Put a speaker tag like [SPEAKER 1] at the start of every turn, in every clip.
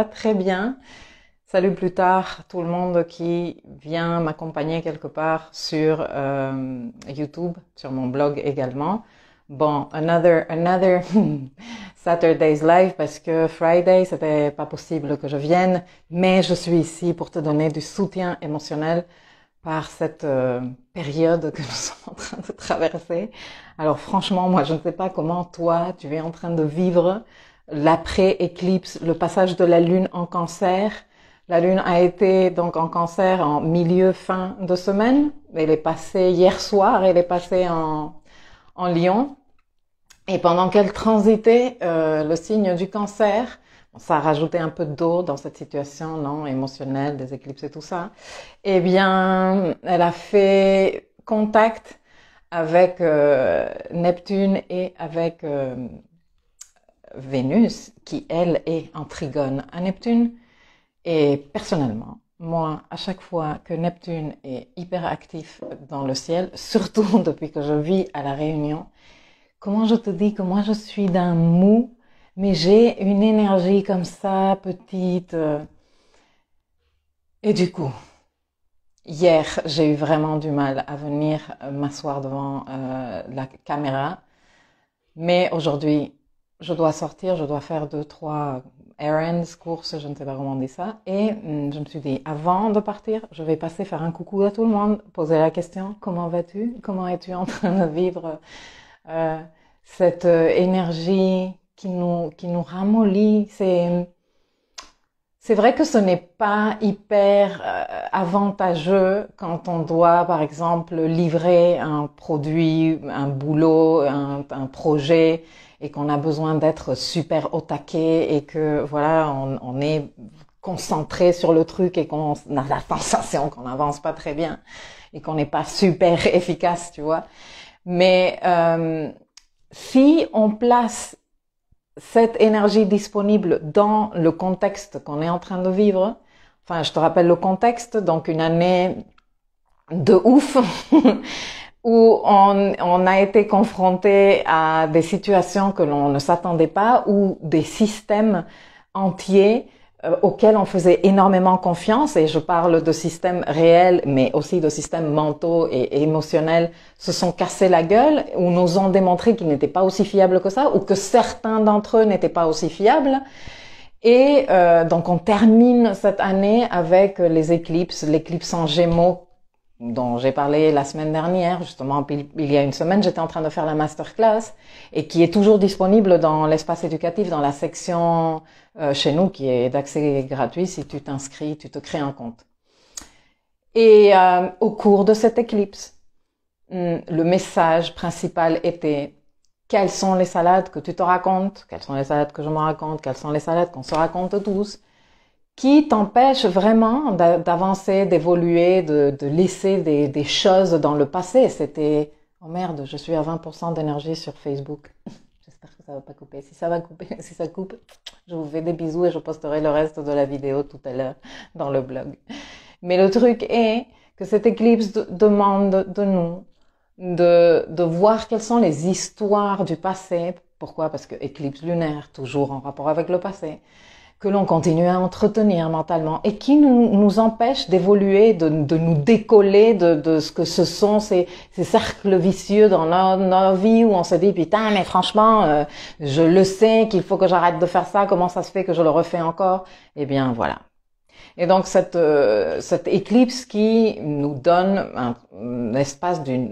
[SPEAKER 1] Très bien. Salut plus tard tout le monde qui vient m'accompagner quelque part sur YouTube, sur mon blog également. Bon, another Saturday's Live parce que Friday c'était pas possible que je vienne, mais je suis ici pour te donner du soutien émotionnel par cette période que nous sommes en train de traverser. Alors franchement, moi je ne sais pas comment toi tu es en train de vivre l'après-éclipse, le passage de la Lune en Cancer. La Lune a été donc en Cancer en fin de semaine. Elle est passée hier soir, elle est passée en Lion. Et pendant qu'elle transitait le signe du Cancer, ça a rajouté un peu d'eau dans cette situation, non, émotionnelle, des éclipses et tout ça. Eh bien, elle a fait contact avec Neptune et avec Vénus, qui elle est en trigone à Neptune. Et personnellement, moi, à chaque fois que Neptune est hyper actif dans le ciel, surtout depuis que je vis à La Réunion, comment je te dis que moi je suis d'un mou, mais j'ai une énergie comme ça, petite. Et du coup, hier, j'ai eu vraiment du mal à venir m'asseoir devant la caméra. Mais aujourd'hui, je dois sortir, je dois faire 2, 3 errands, courses, je ne sais pas comment on dit ça. Et je me suis dit, avant de partir, je vais passer faire un coucou à tout le monde, poser la question, comment vas-tu? Comment es-tu en train de vivre cette énergie qui nous ramollit? C'est vrai que ce n'est pas hyper avantageux quand on doit, par exemple, livrer un produit, un boulot, un projet, et qu'on a besoin d'être super au taquet et que voilà, on est concentré sur le truc et qu'on a la sensation qu'on n'avance pas très bien et qu'on n'est pas super efficace, tu vois. Mais si on place cette énergie disponible dans le contexte qu'on est en train de vivre, enfin, je te rappelle le contexte, donc une année de ouf, où on a été confronté à des situations que l'on ne s'attendait pas, ou des systèmes entiers auxquels on faisait énormément confiance, et je parle de systèmes réels, mais aussi de systèmes mentaux et émotionnels, se sont cassés la gueule, ou nous ont démontré qu'ils n'étaient pas aussi fiables que ça, ou que certains d'entre eux n'étaient pas aussi fiables. Et donc on termine cette année avec les éclipses, l'éclipse en Gémeaux, dont j'ai parlé la semaine dernière, justement il y a une semaine, j'étais en train de faire la masterclass et qui est toujours disponible dans l'espace éducatif, dans la section chez nous qui est d'accès gratuit. Si tu t'inscris, tu te crées un compte. Et au cours de cette éclipse, le message principal était: quelles sont les salades que tu te racontes, quelles sont les salades que je me raconte, quelles sont les salades qu'on se raconte tous, qui t'empêche vraiment d'avancer, d'évoluer, de laisser des choses dans le passé. C'était, oh merde, je suis à 20% d'énergie sur Facebook. J'espère que ça va pas couper. Si ça va couper, si ça coupe, je vous fais des bisous et je posterai le reste de la vidéo tout à l'heure dans le blog. Mais le truc est que cette éclipse demande de nous de voir quelles sont les histoires du passé. Pourquoi? Parce que éclipse lunaire, toujours en rapport avec le passé, que l'on continue à entretenir mentalement et qui nous empêche d'évoluer, de nous décoller de ce que ce sont ces cercles vicieux dans nos vies où on se dit putain mais franchement je le sais qu'il faut que j'arrête de faire ça, comment ça se fait que je le refais encore? Eh bien voilà. Et donc cette éclipse qui nous donne un espace de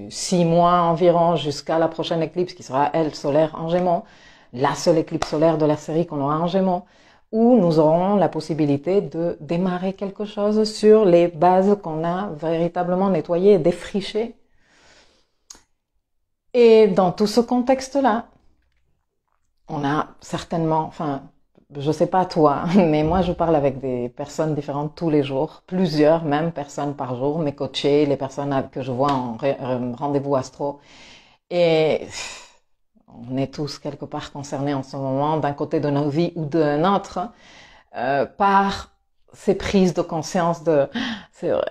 [SPEAKER 1] 6 mois environ jusqu'à la prochaine éclipse qui sera elle solaire en Gémeaux, la seule éclipse solaire de la série qu'on aura en Gémeaux, où nous aurons la possibilité de démarrer quelque chose sur les bases qu'on a véritablement nettoyées et défrichées. Et dans tout ce contexte-là, on a certainement, enfin, je sais pas toi, mais moi je parle avec des personnes différentes tous les jours, plusieurs même personnes par jour, mes coachés, les personnes que je vois en rendez-vous astro. Et on est tous quelque part concernés en ce moment, d'un côté de nos vies ou d'un autre, par ces prises de conscience de c'est vrai,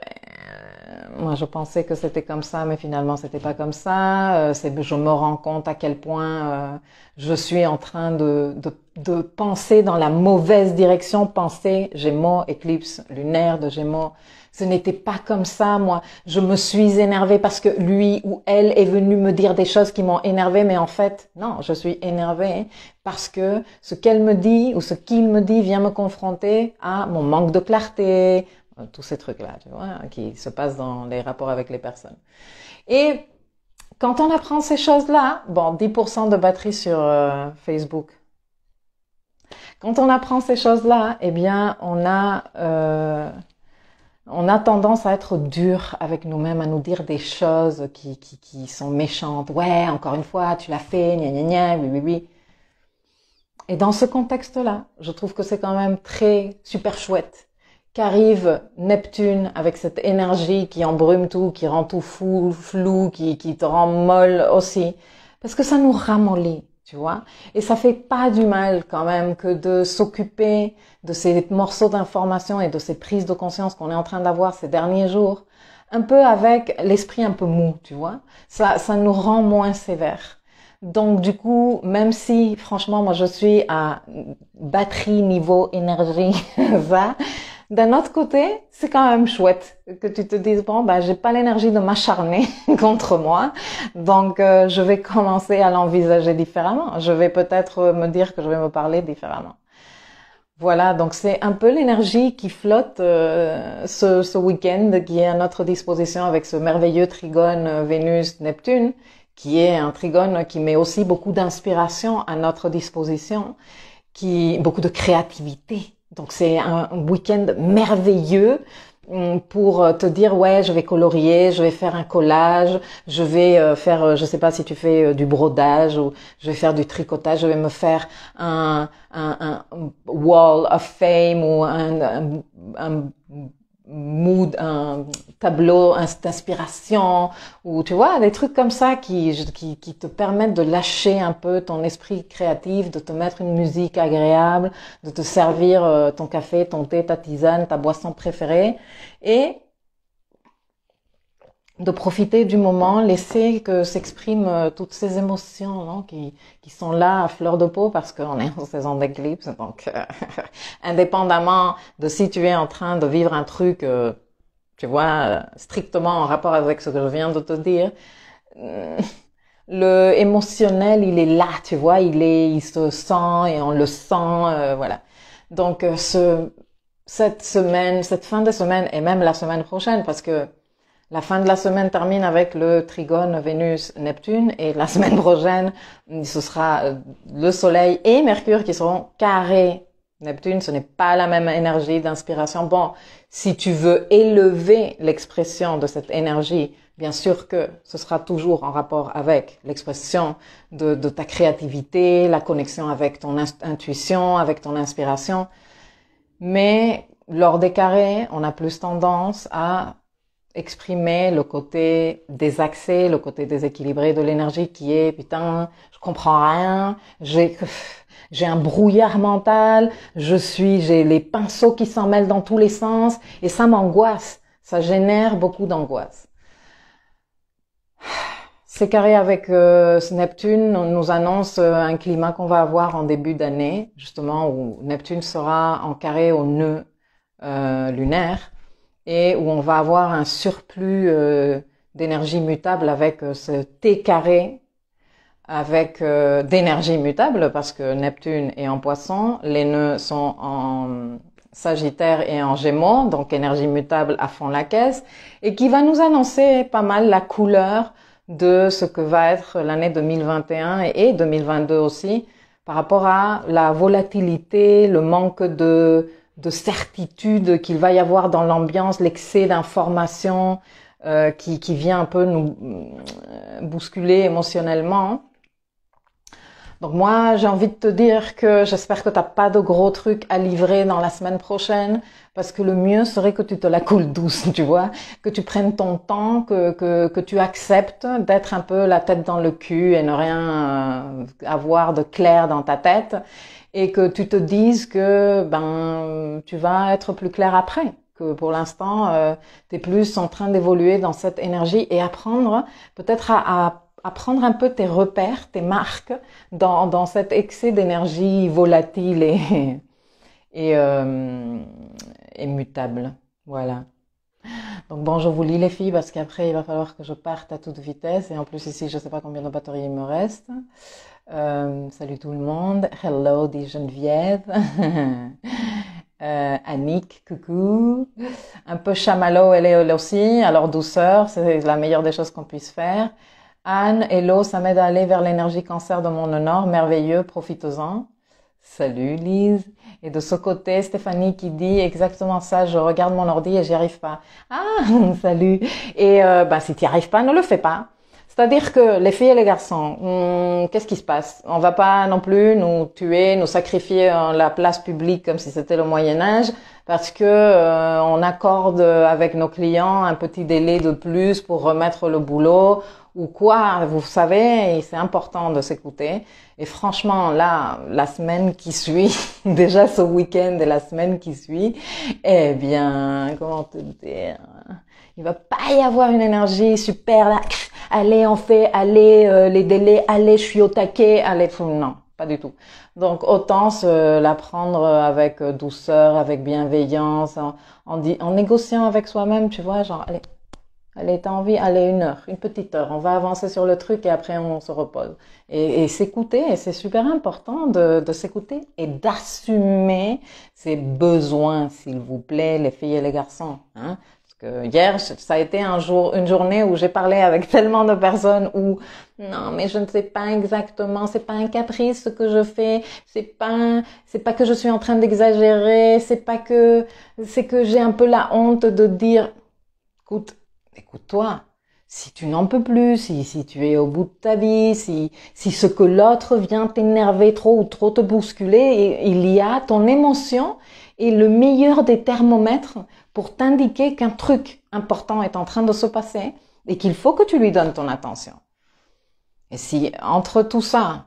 [SPEAKER 1] moi je pensais que c'était comme ça, mais finalement c'était pas comme ça. Je me rends compte à quel point je suis en train de de penser dans la mauvaise direction, penser Gémeaux, éclipse lunaire de Gémeaux. Ce n'était pas comme ça, moi. Je me suis énervée parce que lui ou elle est venu me dire des choses qui m'ont énervée, mais en fait, non, je suis énervée parce que ce qu'elle me dit ou ce qu'il me dit vient me confronter à mon manque de clarté, tous ces trucs-là, tu vois, qui se passent dans les rapports avec les personnes. Et quand on apprend ces choses-là, bon, 10% de batterie sur Facebook. Quand on apprend ces choses-là, eh bien, on a tendance à être dur avec nous-mêmes, à nous dire des choses qui sont méchantes. Ouais, encore une fois, tu l'as fait, gna gna gna, oui, oui, oui. Et dans ce contexte-là, je trouve que c'est quand même très super chouette qu'arrive Neptune avec cette énergie qui embrume tout, qui rend tout fou, flou, qui te rend molle aussi. Parce que ça nous ramollit, tu vois. Et ça fait pas du mal quand même que de s'occuper de ces morceaux d'information et de ces prises de conscience qu'on est en train d'avoir ces derniers jours, un peu avec l'esprit un peu mou, tu vois. Ça nous rend moins sévères. Donc du coup, même si franchement moi je suis à batterie niveau énergie, ça, d'un autre côté, c'est quand même chouette que tu te dises bon ben j'ai pas l'énergie de m'acharner contre moi, donc je vais commencer à l'envisager différemment. Je vais peut-être me dire que je vais me parler différemment. Voilà, donc c'est un peu l'énergie qui flotte ce week-end qui est à notre disposition avec ce merveilleux trigone Vénus-Neptune, qui est un trigone qui met aussi beaucoup d'inspiration à notre disposition, beaucoup de créativité. Donc c'est un week-end merveilleux pour te dire ouais, je vais colorier, je vais faire un collage, je vais faire, je sais pas si tu fais du brodage ou je vais faire du tricotage, je vais me faire un wall of fame ou un mood, un tableau d'inspiration ou tu vois des trucs comme ça qui te permettent de lâcher un peu ton esprit créatif, de te mettre une musique agréable, de te servir ton café, ton thé, ta tisane, ta boisson préférée et de profiter du moment, laisser que s'expriment toutes ces émotions non, qui sont là à fleur de peau parce qu'on est en saison d'éclipse. Donc, indépendamment de si tu es en train de vivre un truc, tu vois, strictement en rapport avec ce que je viens de te dire, le émotionnel, il est là, tu vois, il se sent et on le sent, voilà. Donc, cette fin de semaine et même la semaine prochaine, parce que la fin de la semaine termine avec le trigone Vénus-Neptune et la semaine prochaine, ce sera le Soleil et Mercure qui seront carrés. Neptune, ce n'est pas la même énergie d'inspiration. Bon, si tu veux élever l'expression de cette énergie, bien sûr que ce sera toujours en rapport avec l'expression de ta créativité, la connexion avec ton intuition, avec ton inspiration. Mais lors des carrés, on a plus tendance à exprimer le côté désaxé, le côté déséquilibré de l'énergie qui est putain, je comprends rien, j'ai un brouillard mental, j'ai les pinceaux qui s'en mêlent dans tous les sens et ça m'angoisse, ça génère beaucoup d'angoisse. Ces carrés avec ce Neptune nous annonce un climat qu'on va avoir en début d'année, justement où Neptune sera en carré au nœud lunaire et où on va avoir un surplus d'énergie mutable avec ce T carré avec d'énergie mutable parce que Neptune est en Poisson, les nœuds sont en Sagittaire et en Gémeaux, donc énergie mutable à fond la caisse, et qui va nous annoncer pas mal la couleur de ce que va être l'année 2021 et 2022 aussi, par rapport à la volatilité, le manque de certitude qu'il va y avoir dans l'ambiance, l'excès d'informations qui vient un peu nous bousculer émotionnellement. Donc moi, j'ai envie de te dire que j'espère que t'as pas de gros trucs à livrer dans la semaine prochaine, parce que le mieux serait que tu te la coules douce, tu vois, que tu prennes ton temps, que tu acceptes d'être un peu la tête dans le cul et ne rien avoir de clair dans ta tête, et que tu te dises que tu vas être plus clair après, que pour l'instant tu es plus en train d'évoluer dans cette énergie et apprendre peut-être à apprendre un peu tes repères, tes marques dans cet excès d'énergie volatile et, et mutable. Voilà. Donc bon, je vous lis les filles parce qu'après il va falloir que je parte à toute vitesse et en plus ici je sais pas combien de batteries il me reste. Salut tout le monde. Hello, dit Geneviève. Annick, coucou. Un peu chamallow, elle est aussi. Alors douceur, c'est la meilleure des choses qu'on puisse faire. Anne, hello, ça m'aide à aller vers l'énergie cancer de mon honneur. Merveilleux, profitez-en. Salut Lise. Et de ce côté, Stéphanie qui dit exactement ça, je regarde mon ordi et j'y arrive pas. Ah, salut. Et si tu n'y arrives pas, ne le fais pas. C'est-à-dire que les filles et les garçons, qu'est-ce qui se passe? On va pas non plus nous tuer, nous sacrifier en la place publique comme si c'était le Moyen-Âge, parce que on accorde avec nos clients un petit délai de plus pour remettre le boulot ou quoi. Vous savez, c'est important de s'écouter. Et franchement, là, la semaine qui suit, déjà ce week-end et la semaine qui suit, eh bien, comment te dire? Il va pas y avoir une énergie super là. Allez, on fait, allez, les délais, allez, je suis au taquet, allez, non, pas du tout. Donc, autant la prendre avec douceur, avec bienveillance, en négociant avec soi-même, tu vois, genre, allez, t'as envie, allez, 1 heure, une petite heure, on va avancer sur le truc et après on se repose. Et s'écouter, et c'est super important de s'écouter et d'assumer ses besoins, s'il vous plaît, les filles et les garçons, hein. Hier, ça a été une journée où j'ai parlé avec tellement de personnes où non, mais je ne sais pas exactement, c'est pas un caprice ce que je fais, c'est pas que je suis en train d'exagérer, c'est que j'ai un peu la honte de dire, écoute-toi. Si tu n'en peux plus, si tu es au bout de ta vie, si ce que l'autre vient t'énerver trop ou trop te bousculer, il y a ton émotion est le meilleur des thermomètres pour t'indiquer qu'un truc important est en train de se passer et qu'il faut que tu lui donnes ton attention. Et si entre tout ça,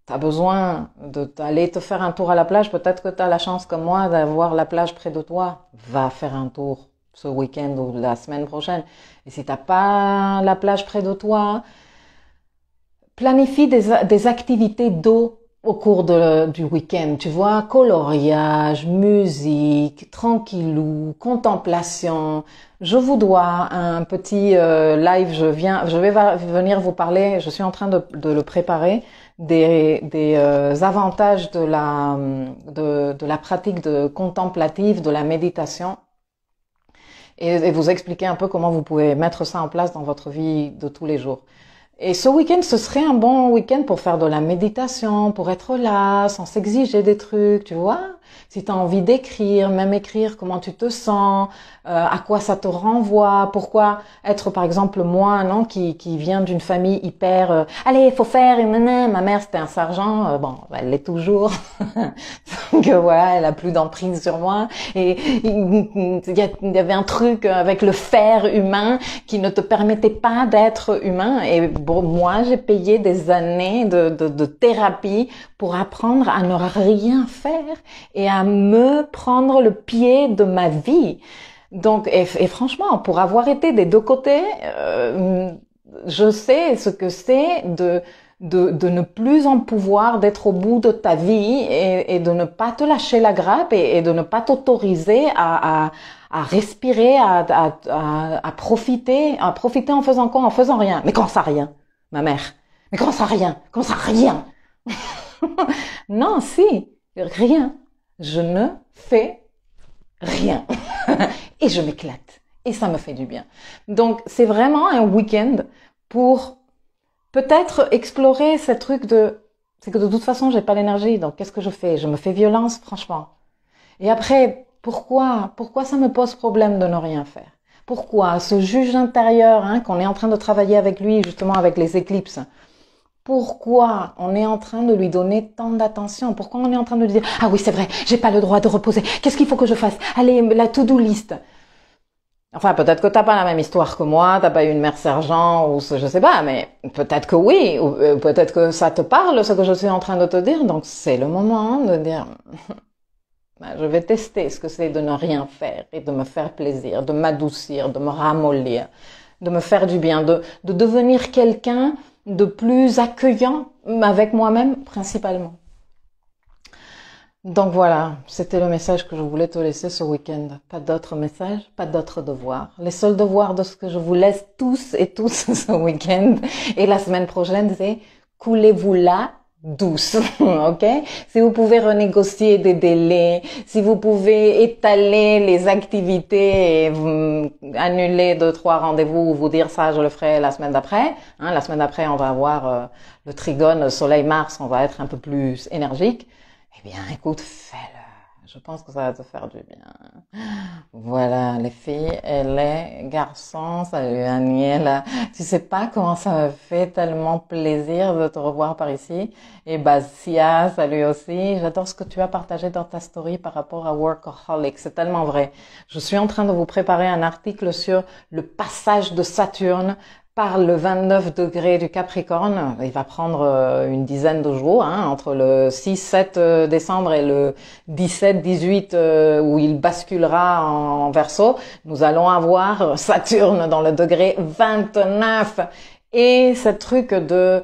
[SPEAKER 1] tu as besoin d'aller te faire un tour à la plage, peut-être que tu as la chance comme moi d'avoir la plage près de toi, va faire un tour ce week-end ou la semaine prochaine. Et si t'as pas la plage près de toi, planifie des activités d'eau au cours du week-end. Tu vois, coloriage, musique, tranquillou, contemplation. Je vous dois un petit live. Je vais venir vous parler. Je suis en train de le préparer des avantages de la pratique contemplative, de la méditation. Et vous expliquer un peu comment vous pouvez mettre ça en place dans votre vie de tous les jours. Et ce week-end, ce serait un bon week-end pour faire de la méditation, pour être là, sans s'exiger des trucs, tu vois. Si tu as envie d'écrire, même écrire comment tu te sens, à quoi ça te renvoie, pourquoi être par exemple moi, non, qui vient d'une famille hyper allez, faut faire, et ma mère c'était un sergent, bon, elle l'est toujours. Donc voilà, elle a plus d'emprise sur moi et il y avait un truc avec le faire humain qui ne te permettait pas d'être humain et bon, moi j'ai payé des années de thérapie pour apprendre à ne rien faire et à me prendre le pied de ma vie. Donc, et franchement, pour avoir été des deux côtés, je sais ce que c'est de ne plus en pouvoir, d'être au bout de ta vie et de ne pas te lâcher la grappe et de ne pas t'autoriser à respirer, à profiter en faisant quoi? En faisant rien. Mais comment ça rien, ma mère? Mais comment ça rien? Comment ça rien? Non, si, rien. Je ne fais rien. Et je m'éclate. Et ça me fait du bien. Donc, c'est vraiment un week-end pour peut-être explorer ce truc c'est que de toute façon, j'ai pas l'énergie. Donc, qu'est-ce que je fais? Je me fais violence, franchement. Et après, pourquoi ça me pose problème de ne rien faire? Pourquoi ce juge intérieur, qu'on est en train de travailler avec lui, justement avec les éclipses? Pourquoi on est en train de lui donner tant d'attention? Pourquoi on est en train de lui dire « Ah oui, c'est vrai, j'ai pas le droit de reposer. Qu'est-ce qu'il faut que je fasse? Allez, la to-do list. » Enfin, peut-être que t'as pas la même histoire que moi, t'as pas eu une mère sergent ou je sais pas, mais peut-être que oui, ou peut-être que ça te parle, ce que je suis en train de te dire. Donc, c'est le moment de dire je vais tester ce que c'est de ne rien faire et de me faire plaisir, de m'adoucir, de me ramollir, de me faire du bien, de devenir quelqu'un de plus accueillant avec moi-même principalement. Donc voilà, c'était le message que je voulais te laisser ce week-end. Pas d'autres messages, pas d'autres devoirs. Les seuls devoirs de ce que je vous laisse tous et tous ce week-end et la semaine prochaine, c'est coulez-vous là douce, ok? Si vous pouvez renégocier des délais, si vous pouvez étaler les activités et annuler 2-3 rendez-vous ou vous dire ça, je le ferai la semaine d'après. La semaine d'après, on va avoir le trigone Soleil-Mars, on va être un peu plus énergique. Eh bien, écoute, fais-le. Je pense que ça va te faire du bien. Voilà, les filles et les garçons. Salut Aniel. Tu sais pas comment ça me fait tellement plaisir de te revoir par ici. Et Basia, salut aussi. J'adore ce que tu as partagé dans ta story par rapport à Workaholic. C'est tellement vrai. Je suis en train de vous préparer un article sur le passage de Saturne par le 29 degrés du Capricorne. Il va prendre une dizaine de jours, entre le 6-7 décembre et le 17-18 où il basculera en Verseau. Nous allons avoir Saturne dans le degré 29. Et ce truc de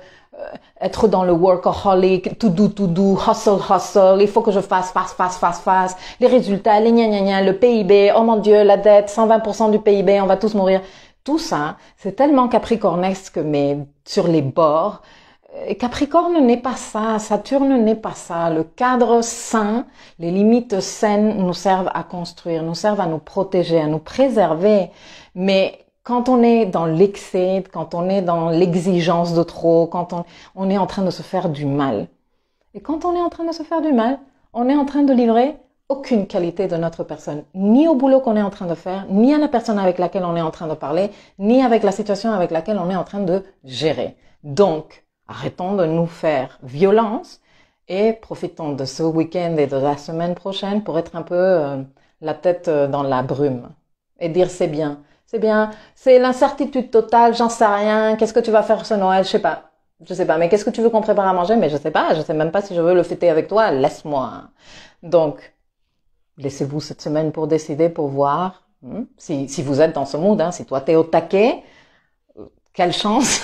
[SPEAKER 1] être dans le workaholic, to do, hustle, il faut que je fasse, les résultats, les gna, le PIB, oh mon Dieu, la dette, 120% du PIB, on va tous mourir. Tout ça, c'est tellement capricornesque, mais sur les bords. Capricorne n'est pas ça, Saturne n'est pas ça. Le cadre sain, les limites saines nous servent à construire, nous servent à nous protéger, à nous préserver. Mais quand on est dans l'excès, quand on est dans l'exigence de trop, quand on est en train de se faire du mal. Et quand on est en train de se faire du mal, on est en train de livrer aucune qualité de notre personne, ni au boulot qu'on est en train de faire, ni à la personne avec laquelle on est en train de parler, ni avec la situation avec laquelle on est en train de gérer. Donc, arrêtons de nous faire violence et profitons de ce week-end et de la semaine prochaine pour être un peu la tête dans la brume et dire c'est bien, c'est l'incertitude totale, j'en sais rien, qu'est-ce que tu vas faire ce Noël, je sais pas, mais qu'est-ce que tu veux qu'on prépare à manger, mais je sais même pas si je veux le fêter avec toi, laisse-moi. Donc, laissez-vous cette semaine pour décider, pour voir si vous êtes dans ce mood. Si toi t'es au taquet, quelle chance.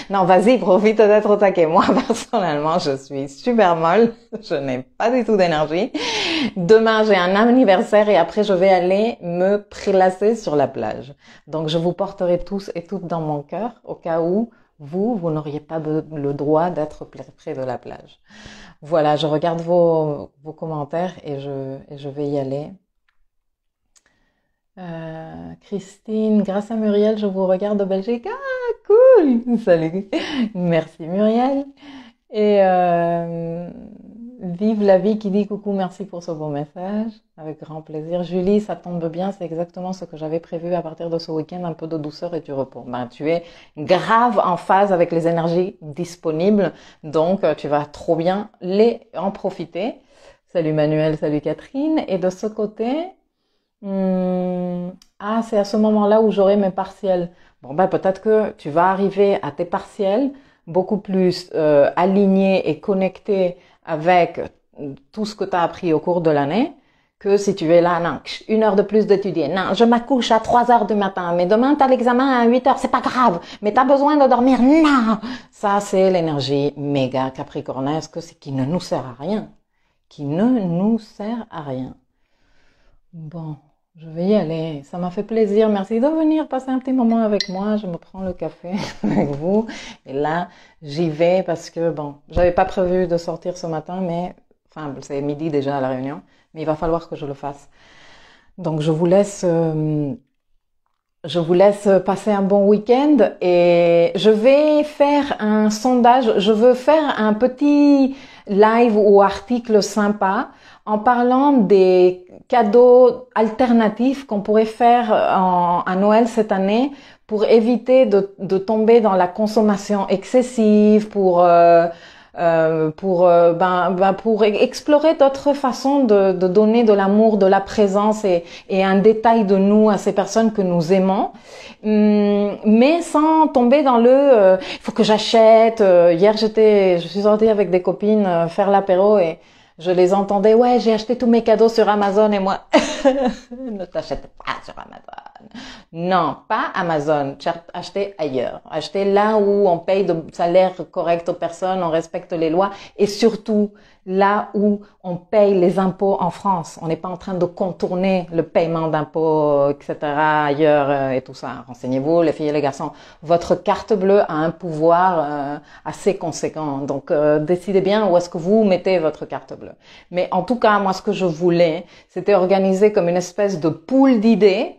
[SPEAKER 1] Non, vas-y, profite d'être au taquet. Moi, personnellement, je suis super molle. Je n'ai pas du tout d'énergie. Demain, j'ai un anniversaire et après, je vais aller me prélasser sur la plage. Donc, je vous porterai tous et toutes dans mon cœur au cas où vous n'auriez pas le droit d'être près de la plage. Voilà, je regarde vos commentaires et je vais y aller. Christine, grâce à Muriel, je vous regarde de Belgique. Ah, cool! Salut! Merci Muriel. Et vive la vie qui dit coucou, merci pour ce beau message. Avec grand plaisir. Julie, ça tombe bien, c'est exactement ce que j'avais prévu à partir de ce week-end, un peu de douceur et du repos. Tu es grave en phase avec les énergies disponibles, donc tu vas trop bien en profiter. Salut Manuel, salut Catherine. Et de ce côté, c'est à ce moment-là où j'aurai mes partiels. Bon, peut-être que tu vas arriver à tes partiels beaucoup plus aligné et connecté avec tout ce que tu as appris au cours de l'année, que si tu es là, non, 1 heure de plus d'étudier, non, je m'accouche à 3 heures du matin, mais demain tu as l'examen à 8 heures, c'est pas grave, mais tu as besoin de dormir, non. Ça, c'est l'énergie méga capricornesque, qui ne nous sert à rien. Qui ne nous sert à rien. Bon, je vais y aller. Ça m'a fait plaisir. Merci de venir passer un petit moment avec moi. Je me prends le café avec vous. Et là, j'y vais parce que, j'avais pas prévu de sortir ce matin, mais, c'est midi déjà à la réunion, mais il va falloir que je le fasse. Donc, je vous laisse passer un bon week-end et je vais faire un sondage. Je veux faire un petit live ou article sympa en parlant des cadeaux alternatifs qu'on pourrait faire à Noël cette année pour éviter de tomber dans la consommation excessive, pour explorer d'autres façons de donner de l'amour, de la présence et un détail de nous à ces personnes que nous aimons, mais sans tomber dans il faut que j'achète. Hier je suis sortie avec des copines faire l'apéro et je les entendais, ouais, j'ai acheté tous mes cadeaux sur Amazon et moi, ne t'achète pas sur Amazon. Non, pas Amazon. Achetez ailleurs. Achetez là où on paye de salaire correct aux personnes, on respecte les lois et surtout là où on paye les impôts en France. On n'est pas en train de contourner le paiement d'impôts, etc. ailleurs et tout ça. Renseignez-vous, les filles et les garçons. Votre carte bleue a un pouvoir assez conséquent. Donc, décidez bien où est-ce que vous mettez votre carte bleue. Mais en tout cas, moi, ce que je voulais, c'était organiser comme une espèce de pool d'idées.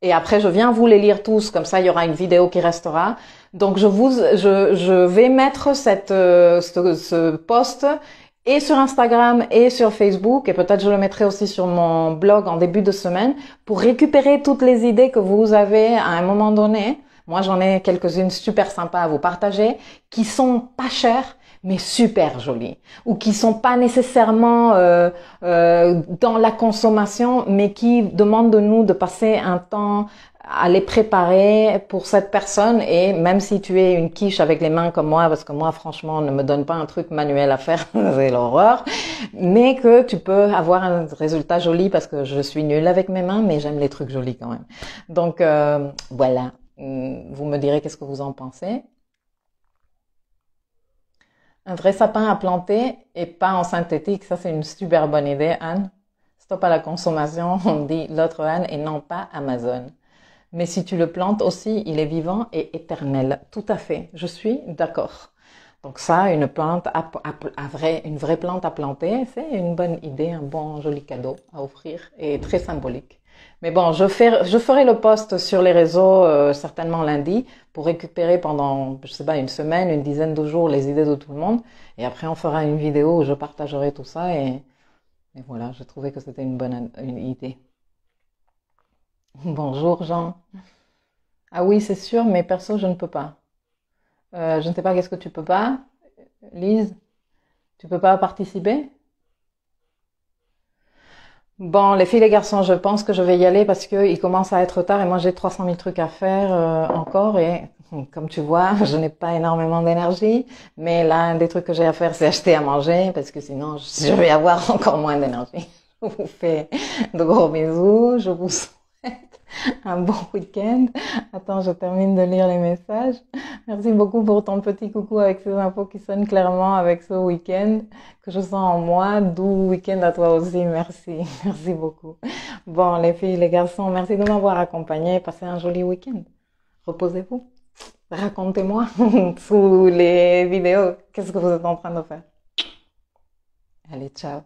[SPEAKER 1] Et après, je viens vous les lire tous, comme ça, il y aura une vidéo qui restera. Donc, je vais mettre ce post et sur Instagram et sur Facebook, et peut-être je le mettrai aussi sur mon blog en début de semaine, pour récupérer toutes les idées que vous avez à un moment donné. Moi, j'en ai quelques-unes super sympas à vous partager, qui sont pas chères, mais super jolies, ou qui sont pas nécessairement dans la consommation, mais qui demandent de nous de passer un temps à les préparer pour cette personne. Et même si tu es une quiche avec les mains comme moi, parce que moi franchement ne me donne pas un truc manuel à faire, c'est l'horreur, mais que tu peux avoir un résultat joli, parce que je suis nulle avec mes mains, mais j'aime les trucs jolis quand même. Donc voilà, vous me direz qu'est-ce que vous en pensez. Un vrai sapin à planter et pas en synthétique, ça c'est une super bonne idée, Anne. Stop à la consommation, on dit l'autre Anne et non pas Amazon. Mais si tu le plantes aussi, il est vivant et éternel. Tout à fait, je suis d'accord. Donc ça, une vraie plante à planter, c'est une bonne idée, un bon joli cadeau à offrir et très symbolique. Mais bon, je ferai le post sur les réseaux certainement lundi pour récupérer pendant, je sais pas, une semaine, une dizaine de jours les idées de tout le monde. Et après, on fera une vidéo où je partagerai tout ça et voilà, je trouvais que c'était une idée. Bonjour Jean. Ah oui, c'est sûr, mais perso, je ne peux pas. Je ne sais pas qu'est-ce que tu peux pas, Lise. Tu peux pas participer? Bon, les filles, les garçons, je pense que je vais y aller parce que il commence à être tard et moi j'ai 300 000 trucs à faire encore et comme tu vois, je n'ai pas énormément d'énergie. Mais l'un des trucs que j'ai à faire, c'est acheter à manger parce que sinon je vais avoir encore moins d'énergie. Je vous fais de gros bisous, je vous souhaite un bon week-end. Attends, je termine de lire les messages. Merci beaucoup pour ton petit coucou avec ces infos qui sonnent clairement avec ce week-end que je sens en moi. Doux week-end à toi aussi. Merci. Merci beaucoup. Bon, les filles, les garçons, merci de m'avoir accompagné. Passez un joli week-end. Reposez-vous. Racontez-moi sous les vidéos qu'est-ce que vous êtes en train de faire. Allez, ciao.